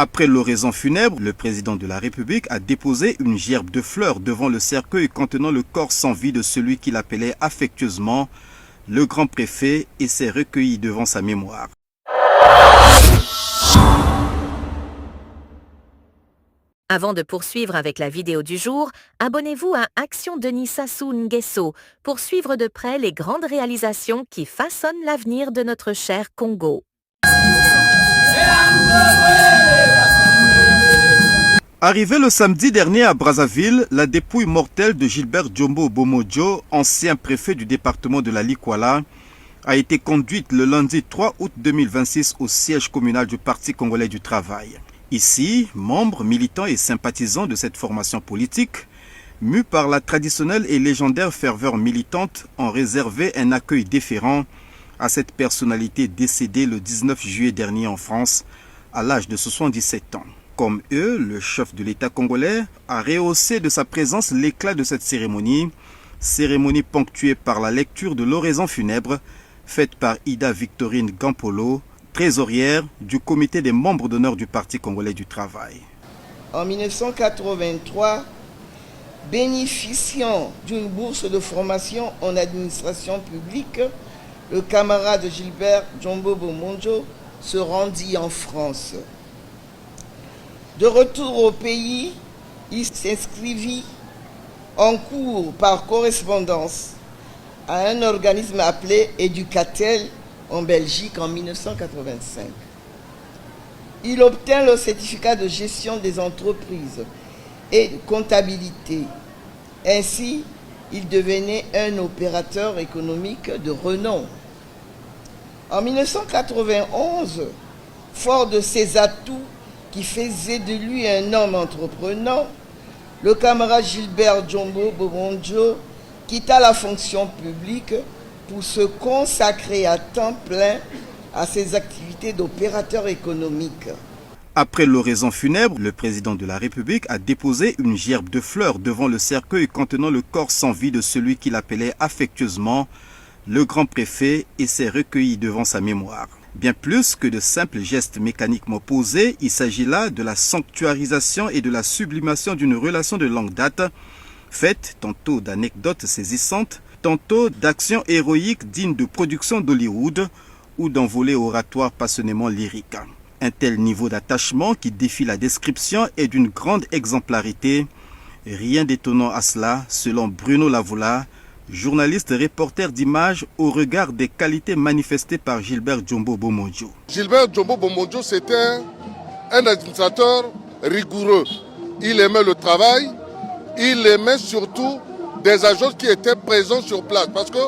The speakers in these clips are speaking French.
Après l'oraison funèbre, le président de la République a déposé une gerbe de fleurs devant le cercueil contenant le corps sans vie de celui qu'il appelait affectueusement le grand préfet et s'est recueilli devant sa mémoire. Avant de poursuivre avec la vidéo du jour, abonnez-vous à Action Denis Sassou Nguesso pour suivre de près les grandes réalisations qui façonnent l'avenir de notre cher Congo. Arrivé le samedi dernier à Brazzaville, la dépouille mortelle de Gilbert Djombo Bomondjo, ancien préfet du département de la Likuala, a été conduite le lundi 3 août 2026 au siège communal du Parti congolais du travail. Ici, membres, militants et sympathisants de cette formation politique, mus par la traditionnelle et légendaire ferveur militante, ont réservé un accueil déférent à cette personnalité décédée le 19 juillet dernier en France, à l'âge de 77 ans. Comme eux, le chef de l'État congolais a rehaussé de sa présence l'éclat de cette cérémonie ponctuée par la lecture de l'oraison funèbre faite par Ida Victorine Gampolo, trésorière du comité des membres d'honneur du Parti congolais du travail. En 1983, bénéficiant d'une bourse de formation en administration publique, le camarade Gilbert Djombo Bomondjo se rendit en France. De retour au pays, il s'inscrivit en cours par correspondance à un organisme appelé Educatel en Belgique en 1985. Il obtint le certificat de gestion des entreprises et de comptabilité. Ainsi, il devenait un opérateur économique de renom. En 1991, fort de ses atouts qui faisait de lui un homme entreprenant, le camarade Gilbert Djombo Bomondjo quitta la fonction publique pour se consacrer à temps plein à ses activités d'opérateur économique. Après l'oraison funèbre, le président de la République a déposé une gerbe de fleurs devant le cercueil contenant le corps sans vie de celui qu'il appelait affectueusement le grand préfet et s'est recueilli devant sa mémoire. Bien plus que de simples gestes mécaniquement posés, il s'agit là de la sanctuarisation et de la sublimation d'une relation de longue date, faite tantôt d'anecdotes saisissantes, tantôt d'actions héroïques dignes de productions d'Hollywood ou d'envolées oratoires passionnément lyriques. Un tel niveau d'attachement qui défie la description est d'une grande exemplarité. Rien d'étonnant à cela, selon Bruno Lavoula, journaliste et reporter d'images au regard des qualités manifestées par Gilbert Djombo Bomondjo. Gilbert Djombo Bomondjo, c'était un administrateur rigoureux. Il aimait le travail, il aimait surtout des agents qui étaient présents sur place. Parce que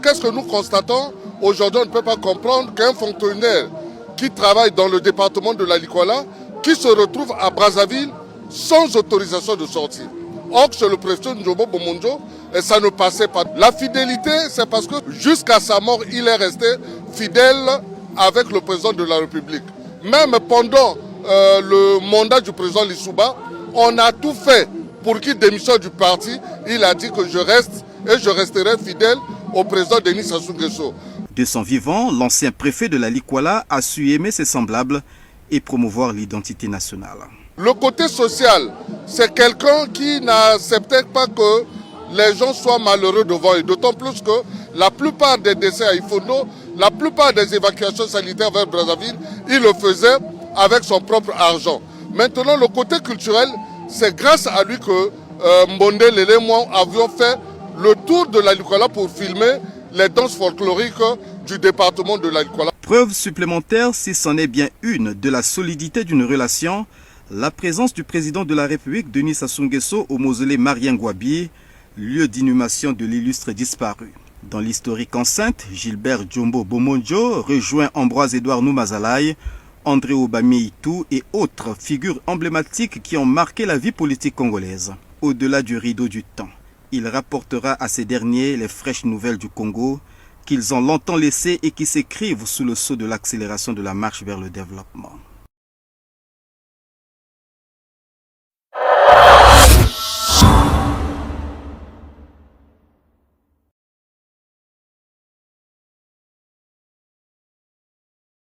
qu'est-ce que nous constatons? Aujourd'hui, on ne peut pas comprendre qu'un fonctionnaire qui travaille dans le département de la Likuala, qui se retrouve à Brazzaville sans autorisation de sortir. Or, c'est le préfet Djombo Bomondjo, et ça ne passait pas. La fidélité, c'est parce que jusqu'à sa mort, il est resté fidèle avec le président de la République. Même pendant le mandat du président Lissouba, on a tout fait pour qu'il démissionne du parti. Il a dit que je reste et je resterai fidèle au président Denis Sassou Nguesso. De son vivant, l'ancien préfet de la Likuala a su aimer ses semblables et promouvoir l'identité nationale. Le côté social, c'est quelqu'un qui n'acceptait pas que les gens soient malheureux devant eux. D'autant plus que la plupart des décès à Ifondo, la plupart des évacuations sanitaires vers Brazzaville, il le faisait avec son propre argent. Maintenant, le côté culturel, c'est grâce à lui que Mbonde, Lélé et moi avions fait le tour de la Likuala pour filmer les danses folkloriques du département de la Likuala. Preuve supplémentaire, si c'en est bien une, de la solidité d'une relation, la présence du président de la République, Denis Sassou Nguesso, au mausolée Marien Ngouabi, lieu d'inhumation de l'illustre disparu. Dans l'historique enceinte, Gilbert Djombo Bomondjo rejoint Ambroise-Édouard Noumazalaï, André Obami-Itou et autres figures emblématiques qui ont marqué la vie politique congolaise. Au-delà du rideau du temps, il rapportera à ces derniers les fraîches nouvelles du Congo qu'ils ont longtemps laissées et qui s'écrivent sous le sceau de l'accélération de la marche vers le développement.